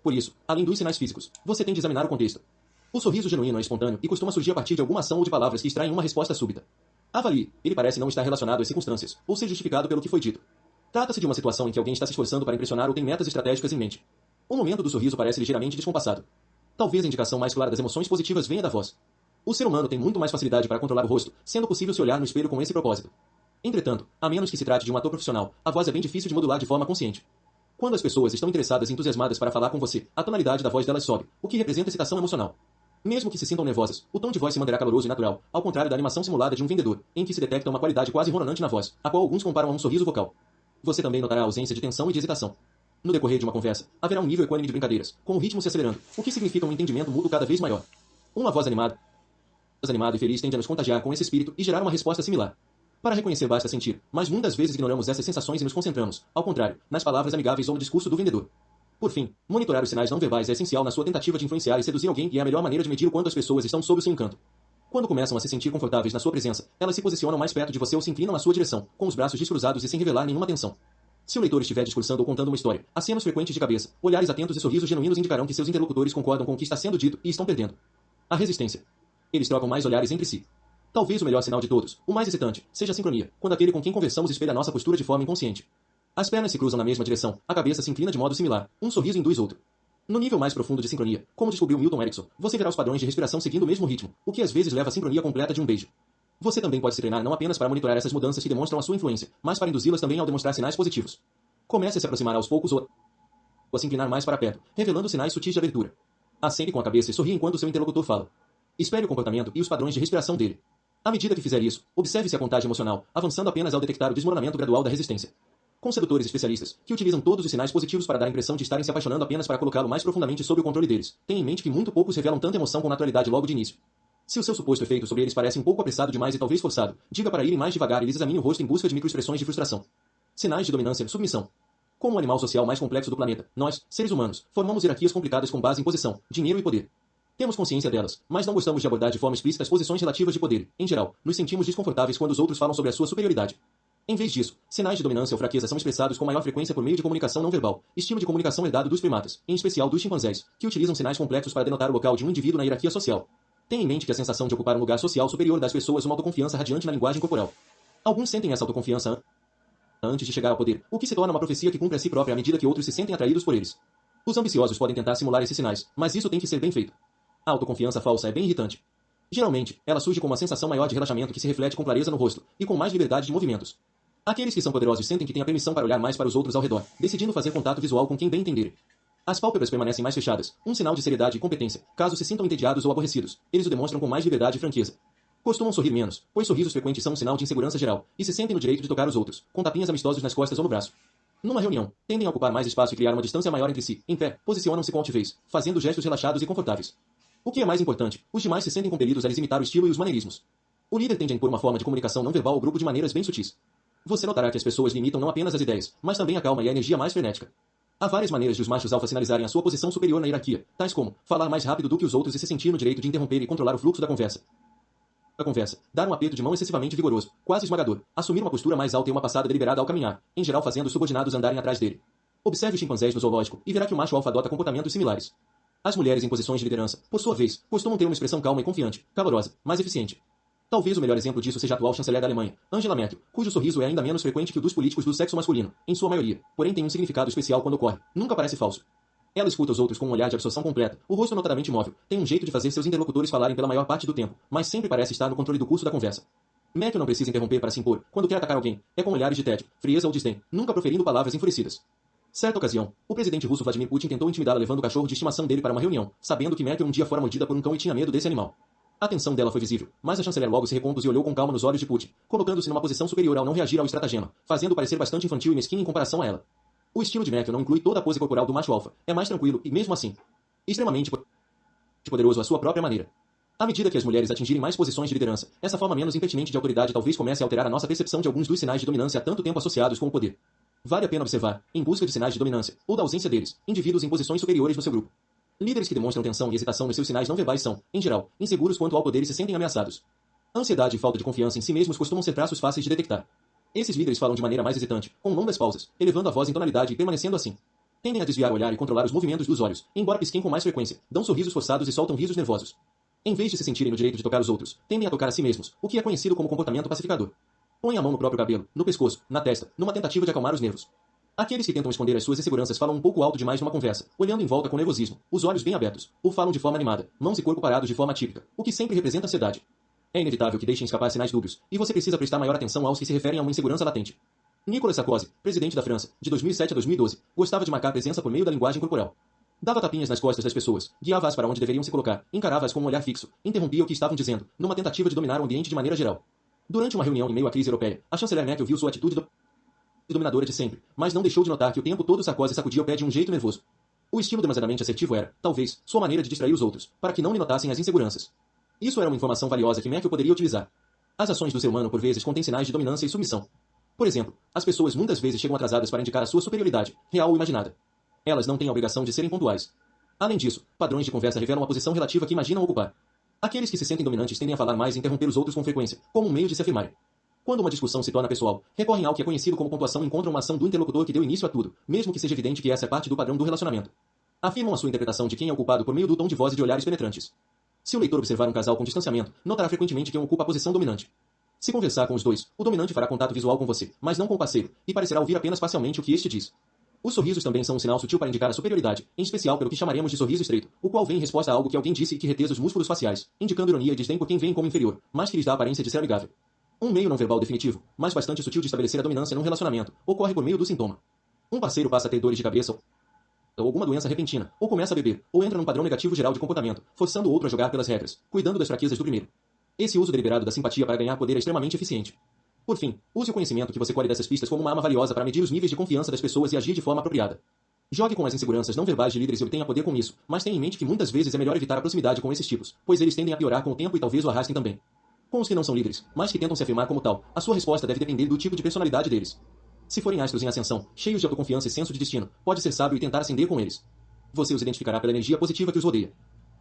Por isso, além dos sinais físicos, você tem de examinar o contexto. O sorriso genuíno é espontâneo e costuma surgir a partir de alguma ação ou de palavras que extraem uma resposta súbita. Avalie, ele parece não estar relacionado às circunstâncias, ou ser justificado pelo que foi dito. Trata-se de uma situação em que alguém está se esforçando para impressionar ou tem metas estratégicas em mente. O momento do sorriso parece ligeiramente descompassado. Talvez a indicação mais clara das emoções positivas venha da voz. O ser humano tem muito mais facilidade para controlar o rosto, sendo possível se olhar no espelho com esse propósito. Entretanto, a menos que se trate de um ator profissional, a voz é bem difícil de modular de forma consciente. Quando as pessoas estão interessadas e entusiasmadas para falar com você, a tonalidade da voz delas sobe, o que representa excitação emocional. Mesmo que se sintam nervosas, o tom de voz se manterá caloroso e natural, ao contrário da animação simulada de um vendedor, em que se detecta uma qualidade quase ronronante na voz, a qual alguns comparam a um sorriso vocal. Você também notará a ausência de tensão e de hesitação. No decorrer de uma conversa, haverá um nível equânime de brincadeiras, com o ritmo se acelerando, o que significa um entendimento mútuo cada vez maior. Uma voz animada e feliz tende a nos contagiar com esse espírito e gerar uma resposta similar. Para reconhecer basta sentir, mas muitas vezes ignoramos essas sensações e nos concentramos, ao contrário, nas palavras amigáveis ou no discurso do vendedor. Por fim, monitorar os sinais não verbais é essencial na sua tentativa de influenciar e seduzir alguém e é a melhor maneira de medir o quanto as pessoas estão sob o seu encanto. Quando começam a se sentir confortáveis na sua presença, elas se posicionam mais perto de você ou se inclinam na sua direção, com os braços descruzados e sem revelar nenhuma tensão. Se o leitor estiver discursando ou contando uma história, acenos frequentes de cabeça, olhares atentos e sorrisos genuínos indicarão que seus interlocutores concordam com o que está sendo dito e estão perdendo a resistência. Eles trocam mais olhares entre si. Talvez o melhor sinal de todos, o mais excitante, seja a sincronia, quando aquele com quem conversamos espelha nossa postura de forma inconsciente. As pernas se cruzam na mesma direção, a cabeça se inclina de modo similar, um sorriso induz outro. No nível mais profundo de sincronia, como descobriu Milton Erickson, você verá os padrões de respiração seguindo o mesmo ritmo, o que às vezes leva à sincronia completa de um beijo. Você também pode se treinar não apenas para monitorar essas mudanças que demonstram a sua influência, mas para induzi-las também ao demonstrar sinais positivos. Comece a se aproximar aos poucos ou a se inclinar mais para perto, revelando sinais sutis de abertura. Acene com a cabeça e sorria enquanto o seu interlocutor fala. Espere o comportamento e os padrões de respiração dele. À medida que fizer isso, observe-se a contagem emocional, avançando apenas ao detectar o desmoronamento gradual da resistência. Com sedutores especialistas, que utilizam todos os sinais positivos para dar a impressão de estarem se apaixonando apenas para colocá-lo mais profundamente sob o controle deles, tenha em mente que muito poucos revelam tanta emoção com naturalidade logo de início. Se o seu suposto efeito sobre eles parece um pouco apressado demais e talvez forçado, diga para irem mais devagar e lhes examine o rosto em busca de microexpressões de frustração. Sinais de dominância, submissão. Como o animal social mais complexo do planeta, nós, seres humanos, formamos hierarquias complicadas com base em posição, dinheiro e poder. Temos consciência delas, mas não gostamos de abordar de forma explícita as posições relativas de poder. Em geral, nos sentimos desconfortáveis quando os outros falam sobre a sua superioridade. Em vez disso, sinais de dominância ou fraqueza são expressados com maior frequência por meio de comunicação não verbal, estilo de comunicação herdado dos primatas, em especial dos chimpanzés, que utilizam sinais complexos para denotar o local de um indivíduo na hierarquia social. Tenha em mente que a sensação de ocupar um lugar social superior das pessoas uma autoconfiança radiante na linguagem corporal. Alguns sentem essa autoconfiança antes de chegar ao poder, o que se torna uma profecia que cumpre a si própria à medida que outros se sentem atraídos por eles. Os ambiciosos podem tentar simular esses sinais, mas isso tem que ser bem feito. A autoconfiança falsa é bem irritante. Geralmente, ela surge com uma sensação maior de relaxamento que se reflete com clareza no rosto, e com mais liberdade de movimentos. Aqueles que são poderosos sentem que têm a permissão para olhar mais para os outros ao redor, decidindo fazer contato visual com quem bem entenderem. As pálpebras permanecem mais fechadas, um sinal de seriedade e competência, caso se sintam entediados ou aborrecidos. Eles o demonstram com mais liberdade e franqueza. Costumam sorrir menos, pois sorrisos frequentes são um sinal de insegurança geral, e se sentem no direito de tocar os outros, com tapinhas amistosos nas costas ou no braço. Numa reunião, tendem a ocupar mais espaço e criar uma distância maior entre si. Em pé, posicionam-se com altivez, fazendo gestos relaxados e confortáveis. O que é mais importante, os demais se sentem compelidos a lhes imitar o estilo e os maneirismos. O líder tende a impor uma forma de comunicação não verbal ao grupo de maneiras bem sutis. Você notará que as pessoas limitam não apenas as ideias, mas também a calma e a energia mais frenética. Há várias maneiras de os machos alfa sinalizarem a sua posição superior na hierarquia, tais como falar mais rápido do que os outros e se sentir no direito de interromper e controlar o fluxo da conversa. Dar um aperto de mão excessivamente vigoroso, quase esmagador, assumir uma postura mais alta e uma passada deliberada ao caminhar, em geral fazendo os subordinados andarem atrás dele. Observe os chimpanzés no zoológico e verá que o macho alfa adota comportamentos similares. As mulheres em posições de liderança, por sua vez, costumam ter uma expressão calma e confiante, calorosa, mas eficiente. Talvez o melhor exemplo disso seja a atual chanceler da Alemanha, Angela Merkel, cujo sorriso é ainda menos frequente que o dos políticos do sexo masculino, em sua maioria, porém tem um significado especial quando ocorre, nunca parece falso. Ela escuta os outros com um olhar de absorção completa, o rosto notadamente imóvel, tem um jeito de fazer seus interlocutores falarem pela maior parte do tempo, mas sempre parece estar no controle do curso da conversa. Merkel não precisa interromper para se impor, quando quer atacar alguém, é com olhares de tédio, frieza ou desdém, nunca proferindo palavras enfurecidas. Certa ocasião, o presidente russo Vladimir Putin tentou intimidá-la levando o cachorro de estimação dele para uma reunião, sabendo que Merkel um dia fora mordida por um cão e tinha medo desse animal. A tensão dela foi visível, mas a chanceler logo se recompôs e olhou com calma nos olhos de Putin, colocando-se numa posição superior ao não reagir ao estratagema, fazendo parecer bastante infantil e mesquinho em comparação a ela. O estilo de Merkel não inclui toda a pose corporal do macho alfa, é mais tranquilo e, mesmo assim, extremamente poderoso à sua própria maneira. À medida que as mulheres atingirem mais posições de liderança, essa forma menos impertinente de autoridade talvez comece a alterar a nossa percepção de alguns dos sinais de dominância há tanto tempo associados com o poder. Vale a pena observar, em busca de sinais de dominância, ou da ausência deles, indivíduos em posições superiores no seu grupo. Líderes que demonstram tensão e hesitação nos seus sinais não verbais são, em geral, inseguros quanto ao poder e se sentem ameaçados. Ansiedade e falta de confiança em si mesmos costumam ser traços fáceis de detectar. Esses líderes falam de maneira mais hesitante, com longas pausas, elevando a voz em tonalidade e permanecendo assim. Tendem a desviar o olhar e controlar os movimentos dos olhos, embora pisquem com mais frequência, dão sorrisos forçados e soltam risos nervosos. Em vez de se sentirem no direito de tocar os outros, tendem a tocar a si mesmos, o que é conhecido como comportamento pacificador. Põem a mão no próprio cabelo, no pescoço, na testa, numa tentativa de acalmar os nervos. Aqueles que tentam esconder as suas inseguranças falam um pouco alto demais numa conversa, olhando em volta com nervosismo, os olhos bem abertos, ou falam de forma animada, mãos e corpo parados de forma atípica, o que sempre representa ansiedade. É inevitável que deixem escapar sinais dúbios, e você precisa prestar maior atenção aos que se referem a uma insegurança latente. Nicolas Sarkozy, presidente da França, de 2007 a 2012, gostava de marcar presença por meio da linguagem corporal. Dava tapinhas nas costas das pessoas, guiava-as para onde deveriam se colocar, encarava-as com um olhar fixo, interrompia o que estavam dizendo, numa tentativa de dominar o ambiente de maneira geral. Durante uma reunião em meio à crise europeia, a chanceler Merkel viu sua atitude dominadora de sempre, mas não deixou de notar que o tempo todo Sarkozy sacudia o pé de um jeito nervoso. O estilo demasiadamente assertivo era, talvez, sua maneira de distrair os outros, para que não lhe notassem as inseguranças. Isso era uma informação valiosa que Merkel poderia utilizar. As ações do ser humano por vezes contêm sinais de dominância e submissão. Por exemplo, as pessoas muitas vezes chegam atrasadas para indicar a sua superioridade, real ou imaginada. Elas não têm a obrigação de serem pontuais. Além disso, padrões de conversa revelam a posição relativa que imaginam ocupar. Aqueles que se sentem dominantes tendem a falar mais e interromper os outros com frequência, como um meio de se afirmarem. Quando uma discussão se torna pessoal, recorrem ao que é conhecido como pontuação e encontram uma ação do interlocutor que deu início a tudo, mesmo que seja evidente que essa é parte do padrão do relacionamento. Afirmam a sua interpretação de quem é o culpado por meio do tom de voz e de olhares penetrantes. Se o leitor observar um casal com distanciamento, notará frequentemente quem ocupa a posição dominante. Se conversar com os dois, o dominante fará contato visual com você, mas não com o parceiro, e parecerá ouvir apenas parcialmente o que este diz. Os sorrisos também são um sinal sutil para indicar a superioridade, em especial pelo que chamaremos de sorriso estreito, o qual vem em resposta a algo que alguém disse e que retesa os músculos faciais, indicando ironia e desdém por quem vem como inferior, mas que lhes dá a aparência de ser amigável. Um meio não verbal definitivo, mas bastante sutil de estabelecer a dominância num relacionamento, ocorre por meio do sintoma. Um parceiro passa a ter dores de cabeça ou alguma doença repentina, ou começa a beber, ou entra num padrão negativo geral de comportamento, forçando o outro a jogar pelas regras, cuidando das fraquezas do primeiro. Esse uso deliberado da simpatia para ganhar poder é extremamente eficiente. Por fim, use o conhecimento que você colhe dessas pistas como uma arma valiosa para medir os níveis de confiança das pessoas e agir de forma apropriada. Jogue com as inseguranças não verbais de líderes e obtenha poder com isso, mas tenha em mente que muitas vezes é melhor evitar a proximidade com esses tipos, pois eles tendem a piorar com o tempo e talvez o arrastem também. Com os que não são líderes, mas que tentam se afirmar como tal, a sua resposta deve depender do tipo de personalidade deles. Se forem astros em ascensão, cheios de autoconfiança e senso de destino, pode ser sábio e tentar ascender com eles. Você os identificará pela energia positiva que os rodeia.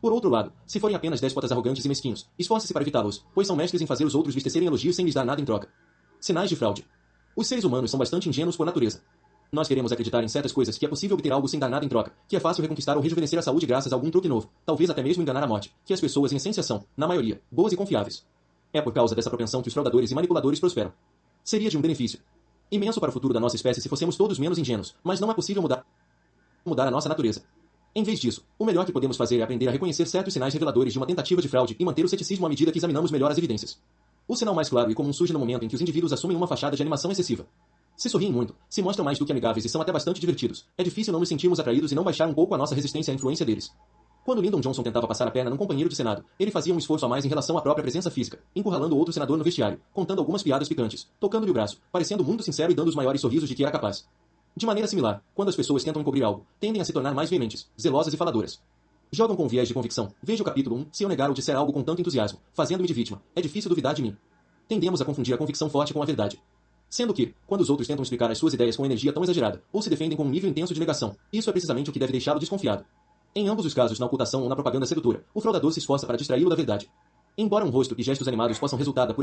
Por outro lado, se forem apenas déspotas arrogantes e mesquinhos, esforce-se para evitá-los, pois são mestres em fazer os outros lhes tecerem elogios sem lhes dar nada em troca. Sinais de fraude. Os seres humanos são bastante ingênuos por natureza. Nós queremos acreditar em certas coisas que é possível obter algo sem dar nada em troca, que é fácil reconquistar ou rejuvenescer a saúde graças a algum truque novo, talvez até mesmo enganar a morte, que as pessoas em essência são, na maioria, boas e confiáveis. É por causa dessa propensão que os fraudadores e manipuladores prosperam. Seria de um benefício imenso para o futuro da nossa espécie se fossemos todos menos ingênuos, mas não é possível mudar a nossa natureza. Em vez disso, o melhor que podemos fazer é aprender a reconhecer certos sinais reveladores de uma tentativa de fraude e manter o ceticismo à medida que examinamos melhor as evidências. O sinal mais claro e comum surge no momento em que os indivíduos assumem uma fachada de animação excessiva. Se sorriem muito, se mostram mais do que amigáveis e são até bastante divertidos, é difícil não nos sentirmos atraídos e não baixar um pouco a nossa resistência à influência deles. Quando Lyndon Johnson tentava passar a perna num companheiro de Senado, ele fazia um esforço a mais em relação à própria presença física, encurralando outro senador no vestiário, contando algumas piadas picantes, tocando-lhe o braço, parecendo muito sincero e dando os maiores sorrisos de que era capaz. De maneira similar, quando as pessoas tentam encobrir algo, tendem a se tornar mais veementes, zelosas e faladoras. Jogam com viés de convicção. Veja o capítulo 1, se eu negar ou disser algo com tanto entusiasmo, fazendo-me de vítima, é difícil duvidar de mim. Tendemos a confundir a convicção forte com a verdade. Sendo que, quando os outros tentam explicar as suas ideias com energia tão exagerada, ou se defendem com um nível intenso de negação, isso é precisamente o que deve deixá-lo desconfiado. Em ambos os casos, na ocultação ou na propaganda sedutora, o fraudador se esforça para distraí-lo da verdade. Embora um rosto e gestos animados possam resultar da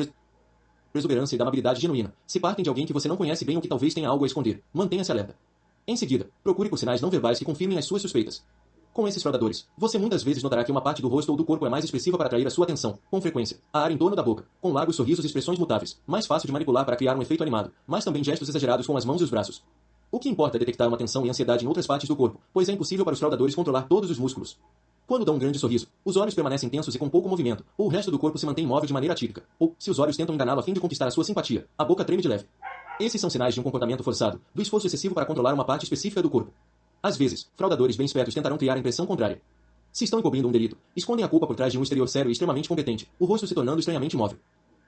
exuberância e da amabilidade genuína, se partem de alguém que você não conhece bem ou que talvez tenha algo a esconder, mantenha-se alerta. Em seguida, procure por sinais não verbais que confirmem as suas suspeitas. Com esses fraudadores, você muitas vezes notará que uma parte do rosto ou do corpo é mais expressiva para atrair a sua atenção, com frequência, a área em torno da boca, com largos sorrisos e expressões mutáveis, mais fácil de manipular para criar um efeito animado, mas também gestos exagerados com as mãos e os braços. O que importa é detectar uma tensão e ansiedade em outras partes do corpo, pois é impossível para os fraudadores controlar todos os músculos. Quando dão um grande sorriso, os olhos permanecem tensos e com pouco movimento, ou o resto do corpo se mantém imóvel de maneira atípica, ou, se os olhos tentam enganá-lo a fim de conquistar a sua simpatia, a boca treme de leve. Esses são sinais de um comportamento forçado, do esforço excessivo para controlar uma parte específica do corpo. Às vezes, fraudadores bem espertos tentarão criar a impressão contrária. Se estão encobrindo um delito, escondem a culpa por trás de um exterior sério e extremamente competente, o rosto se tornando estranhamente imóvel.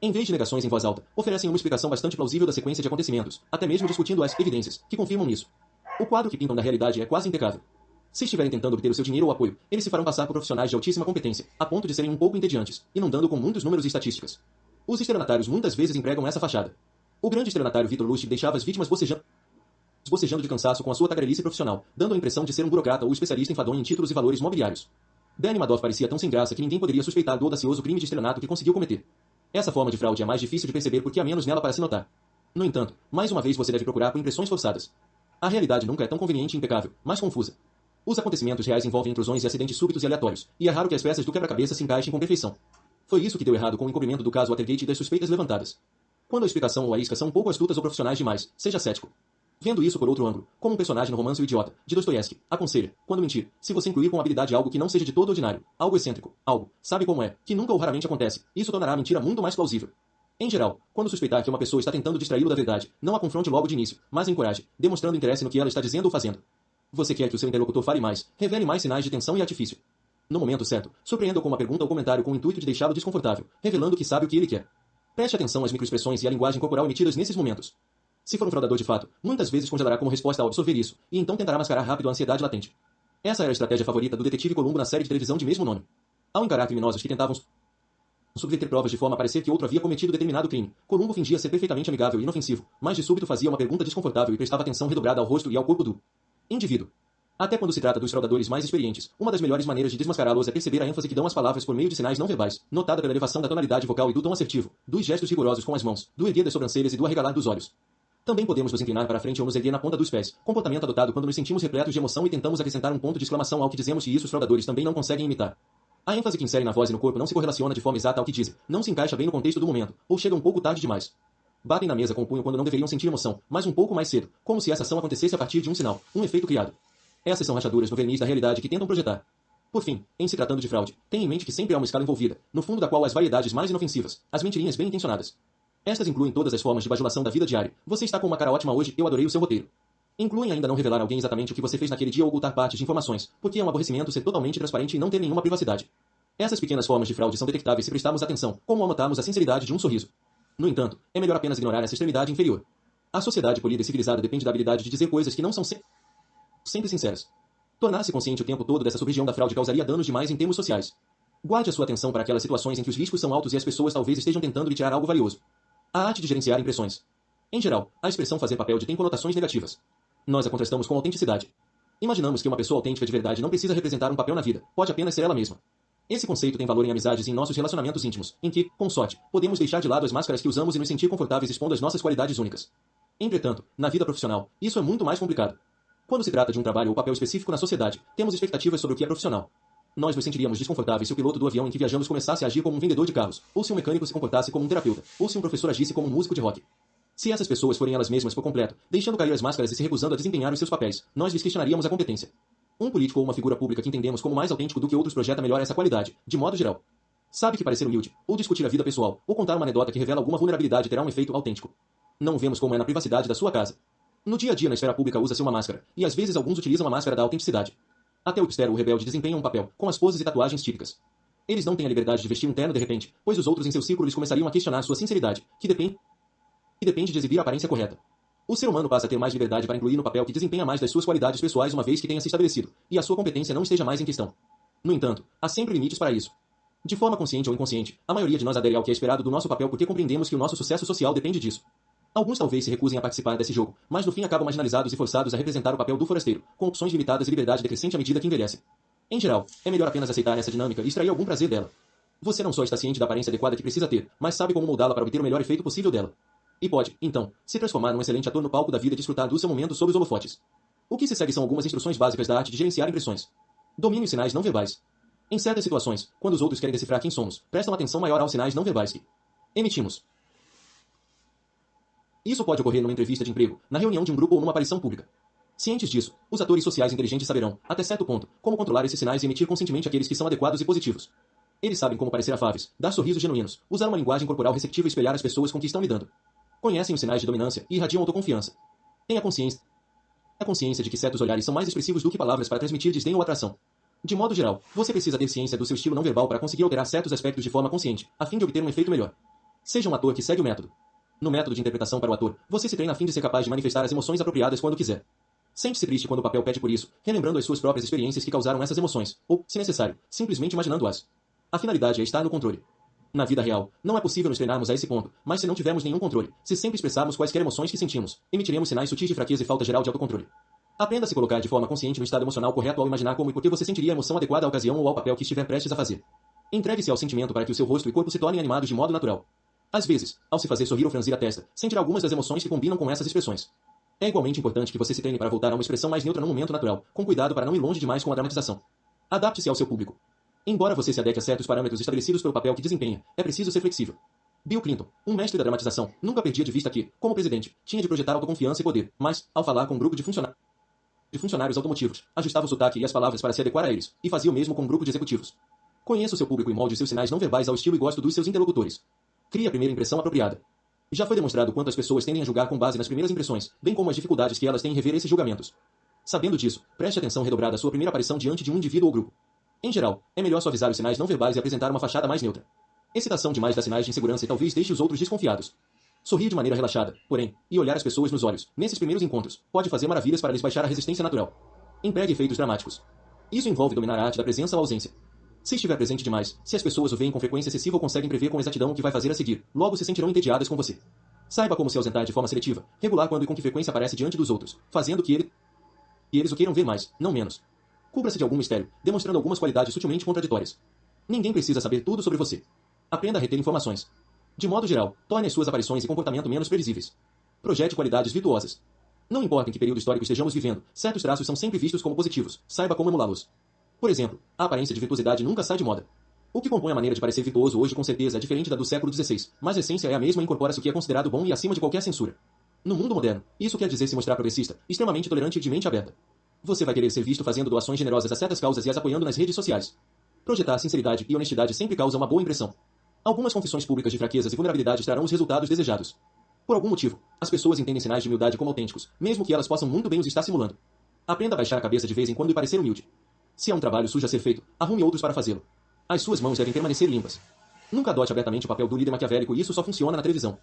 Em vez de negações em voz alta, oferecem uma explicação bastante plausível da sequência de acontecimentos, até mesmo discutindo as evidências que confirmam nisso. O quadro que pintam da realidade é quase impecável. Se estiverem tentando obter o seu dinheiro ou apoio, eles se farão passar por profissionais de altíssima competência, a ponto de serem um pouco entediantes, inundando com muitos números e estatísticas. Os estelionatários muitas vezes empregam essa fachada. O grande estelionatário Victor Lustig deixava as vítimas bocejando de cansaço com a sua tagarelice profissional, dando a impressão de ser um burocrata ou especialista enfadonho em títulos e valores mobiliários. Danny Madoff parecia tão sem graça que ninguém poderia suspeitar do audacioso crime de estelionato que conseguiu cometer. Essa forma de fraude é mais difícil de perceber porque há menos nela para se notar. No entanto, mais uma vez você deve procurar por impressões forçadas. A realidade nunca é tão conveniente e impecável, mas confusa. Os acontecimentos reais envolvem intrusões e acidentes súbitos e aleatórios, e é raro que as peças do quebra-cabeça se encaixem com perfeição. Foi isso que deu errado com o encobrimento do caso Watergate e das suspeitas levantadas. Quando a explicação ou a isca são um pouco astutas ou profissionais demais, seja cético. Vendo isso por outro ângulo, como um personagem no romance O Idiota, de Dostoiévski, aconselha, quando mentir, se você incluir com habilidade algo que não seja de todo ordinário, algo excêntrico, algo, sabe como é, que nunca ou raramente acontece, isso tornará a mentira muito mais plausível. Em geral, quando suspeitar que uma pessoa está tentando distraí-lo da verdade, não a confronte logo de início, mas a encoraje, demonstrando interesse no que ela está dizendo ou fazendo. Você quer que o seu interlocutor fale mais, revele mais sinais de tensão e artifício. No momento certo, surpreenda-o com uma pergunta ou comentário com o intuito de deixá-lo desconfortável, revelando que sabe o que ele quer. Preste atenção às microexpressões e à linguagem corporal emitidas nesses momentos. Se for um fraudador de fato, muitas vezes congelará como resposta ao absorver isso, e então tentará mascarar rápido a ansiedade latente. Essa era a estratégia favorita do detetive Columbo na série de televisão de mesmo nome. Ao encarar criminosos que tentavam subverter provas de forma a parecer que outro havia cometido determinado crime, Columbo fingia ser perfeitamente amigável e inofensivo, mas de súbito fazia uma pergunta desconfortável e prestava atenção redobrada ao rosto e ao corpo do indivíduo. Até quando se trata dos fraudadores mais experientes, uma das melhores maneiras de desmascará-los é perceber a ênfase que dão as palavras por meio de sinais não verbais, notada pela elevação da tonalidade vocal e do tom assertivo, dos gestos rigorosos com as mãos, do erguer das sobrancelhas e do arregalar dos olhos. Também podemos nos inclinar para frente ou nos erguer na ponta dos pés, comportamento adotado quando nos sentimos repletos de emoção e tentamos acrescentar um ponto de exclamação ao que dizemos e isso os fraudadores também não conseguem imitar. A ênfase que inserem na voz e no corpo não se correlaciona de forma exata ao que dizem, não se encaixa bem no contexto do momento, ou chega um pouco tarde demais. Batem na mesa com o punho quando não deveriam sentir emoção, mas um pouco mais cedo, como se essa ação acontecesse a partir de um sinal, um efeito criado. Essas são rachaduras no verniz da realidade que tentam projetar. Por fim, em se tratando de fraude, tenha em mente que sempre há uma escala envolvida, no fundo da qual as variedades mais inofensivas, as mentirinhas bem intencionadas. Estas incluem todas as formas de bajulação da vida diária. Você está com uma cara ótima hoje, eu adorei o seu roteiro. Incluem ainda não revelar a alguém exatamente o que você fez naquele dia ou ocultar partes de informações, porque é um aborrecimento ser totalmente transparente e não ter nenhuma privacidade. Essas pequenas formas de fraude são detectáveis se prestarmos atenção, como ao notarmos a sinceridade de um sorriso. No entanto, é melhor apenas ignorar essa extremidade inferior. A sociedade polida e civilizada depende da habilidade de dizer coisas que não são sempre sinceras. Tornar-se consciente o tempo todo dessa sub-região da fraude causaria danos demais em termos sociais. Guarde a sua atenção para aquelas situações em que os riscos são altos e as pessoas talvez estejam tentando lhe tirar algo valioso. A arte de gerenciar impressões. Em geral, a expressão fazer papel de tem conotações negativas. Nós a contrastamos com autenticidade. Imaginamos que uma pessoa autêntica de verdade não precisa representar um papel na vida, pode apenas ser ela mesma. Esse conceito tem valor em amizades e em nossos relacionamentos íntimos, em que, com sorte, podemos deixar de lado as máscaras que usamos e nos sentir confortáveis expondo as nossas qualidades únicas. Entretanto, na vida profissional, isso é muito mais complicado. Quando se trata de um trabalho ou papel específico na sociedade, temos expectativas sobre o que é profissional. Nós nos sentiríamos desconfortáveis se o piloto do avião em que viajamos começasse a agir como um vendedor de carros, ou se um mecânico se comportasse como um terapeuta, ou se um professor agisse como um músico de rock. Se essas pessoas forem elas mesmas por completo, deixando cair as máscaras e se recusando a desempenhar os seus papéis, nós lhes questionaríamos a competência. Um político ou uma figura pública que entendemos como mais autêntico do que outros projeta melhor essa qualidade, de modo geral. Sabe que parecer humilde, ou discutir a vida pessoal, ou contar uma anedota que revela alguma vulnerabilidade terá um efeito autêntico. Não o vemos como é na privacidade da sua casa. No dia a dia na esfera pública usa-se uma máscara, e às vezes alguns utilizam a máscara da autenticidade. Até o hipster ou o rebelde desempenham um papel, com as poses e tatuagens típicas. Eles não têm a liberdade de vestir um terno de repente, pois os outros em seu círculo lhes começariam a questionar sua sinceridade, que depende de exibir a aparência correta. O ser humano passa a ter mais liberdade para incluir no papel que desempenha mais das suas qualidades pessoais uma vez que tenha se estabelecido, e a sua competência não esteja mais em questão. No entanto, há sempre limites para isso. De forma consciente ou inconsciente, a maioria de nós adere ao que é esperado do nosso papel porque compreendemos que o nosso sucesso social depende disso. Alguns talvez se recusem a participar desse jogo, mas no fim acabam marginalizados e forçados a representar o papel do forasteiro, com opções limitadas e liberdade decrescente à medida que envelhecem. Em geral, é melhor apenas aceitar essa dinâmica e extrair algum prazer dela. Você não só está ciente da aparência adequada que precisa ter, mas sabe como moldá-la para obter o melhor efeito possível dela. E pode, então, se transformar num excelente ator no palco da vida e desfrutar do seu momento sob os holofotes. O que se segue são algumas instruções básicas da arte de gerenciar impressões. Domine os sinais não verbais. Em certas situações, quando os outros querem decifrar quem somos, prestam atenção maior aos sinais não verbais que emitimos. Isso pode ocorrer numa entrevista de emprego, na reunião de um grupo ou numa aparição pública. Cientes disso, os atores sociais inteligentes saberão, até certo ponto, como controlar esses sinais e emitir conscientemente aqueles que são adequados e positivos. Eles sabem como parecer afáveis, dar sorrisos genuínos, usar uma linguagem corporal receptiva e espelhar as pessoas com que estão lidando. Conhecem os sinais de dominância e irradiam autoconfiança. Tenha consciência de que certos olhares são mais expressivos do que palavras para transmitir desdém ou atração. De modo geral, você precisa ter ciência do seu estilo não verbal para conseguir alterar certos aspectos de forma consciente, a fim de obter um efeito melhor. Seja um ator que segue o método. No método de interpretação para o ator, você se treina a fim de ser capaz de manifestar as emoções apropriadas quando quiser. Sente-se triste quando o papel pede por isso, relembrando as suas próprias experiências que causaram essas emoções, ou, se necessário, simplesmente imaginando-as. A finalidade é estar no controle. Na vida real, não é possível nos treinarmos a esse ponto, mas se não tivermos nenhum controle, se sempre expressarmos quaisquer emoções que sentimos, emitiremos sinais sutis de fraqueza e falta geral de autocontrole. Aprenda a se colocar de forma consciente no estado emocional correto ao imaginar como e por que você sentiria a emoção adequada à ocasião ou ao papel que estiver prestes a fazer. Entregue-se ao sentimento para que o seu rosto e corpo se tornem animados de modo natural. Às vezes, ao se fazer sorrir ou franzir a testa, sentirá algumas das emoções que combinam com essas expressões. É igualmente importante que você se treine para voltar a uma expressão mais neutra num momento natural, com cuidado para não ir longe demais com a dramatização. Adapte-se ao seu público. Embora você se adeque a certos parâmetros estabelecidos pelo papel que desempenha, é preciso ser flexível. Bill Clinton, um mestre da dramatização, nunca perdia de vista que, como presidente, tinha de projetar autoconfiança e poder, mas, ao falar com um grupo de funcionários automotivos, ajustava o sotaque e as palavras para se adequar a eles, e fazia o mesmo com um grupo de executivos. Conheça o seu público e molde seus sinais não verbais ao estilo e gosto dos seus interlocutores. Crie a primeira impressão apropriada. Já foi demonstrado quanto as pessoas tendem a julgar com base nas primeiras impressões, bem como as dificuldades que elas têm em rever esses julgamentos. Sabendo disso, preste atenção redobrada à sua primeira aparição diante de um indivíduo ou grupo. Em geral, é melhor suavizar os sinais não verbais e apresentar uma fachada mais neutra. Excitação demais dá sinais de insegurança e talvez deixe os outros desconfiados. Sorrir de maneira relaxada, porém, e olhar as pessoas nos olhos, nesses primeiros encontros, pode fazer maravilhas para lhes baixar a resistência natural. Empregue efeitos dramáticos. Isso envolve dominar a arte da presença ou ausência. Se estiver presente demais, se as pessoas o veem com frequência excessiva ou conseguem prever com exatidão o que vai fazer a seguir, logo se sentirão entediadas com você. Saiba como se ausentar de forma seletiva, regular quando e com que frequência aparece diante dos outros, fazendo que eles o queiram ver mais, não menos. Cubra-se de algum mistério, demonstrando algumas qualidades sutilmente contraditórias. Ninguém precisa saber tudo sobre você. Aprenda a reter informações. De modo geral, torne as suas aparições e comportamento menos previsíveis. Projete qualidades virtuosas. Não importa em que período histórico estejamos vivendo, certos traços são sempre vistos como positivos, saiba como emulá-los. Por exemplo, a aparência de virtuosidade nunca sai de moda. O que compõe a maneira de parecer virtuoso hoje com certeza é diferente da do século XVI, mas a essência é a mesma e incorpora-se o que é considerado bom e acima de qualquer censura. No mundo moderno, isso quer dizer se mostrar progressista, extremamente tolerante e de mente aberta. Você vai querer ser visto fazendo doações generosas a certas causas e as apoiando nas redes sociais. Projetar sinceridade e honestidade sempre causa uma boa impressão. Algumas confissões públicas de fraquezas e vulnerabilidades trarão os resultados desejados. Por algum motivo, as pessoas entendem sinais de humildade como autênticos, mesmo que elas possam muito bem os estar simulando. Aprenda a baixar a cabeça de vez em quando e parecer humilde. Se há um trabalho sujo a ser feito, arrume outros para fazê-lo. As suas mãos devem permanecer limpas. Nunca adote abertamente o papel do líder maquiavélico e isso só funciona na televisão.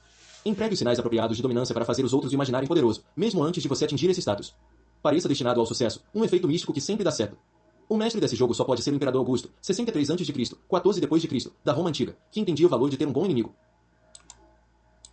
Empregue os sinais apropriados de dominância para fazer os outros o imaginarem poderoso, mesmo antes de você atingir esse status. Pareça destinado ao sucesso, um efeito místico que sempre dá certo. O mestre desse jogo só pode ser o imperador Augusto, 63 a.C., 14 depois de Cristo, da Roma antiga, que entendia o valor de ter um bom inimigo.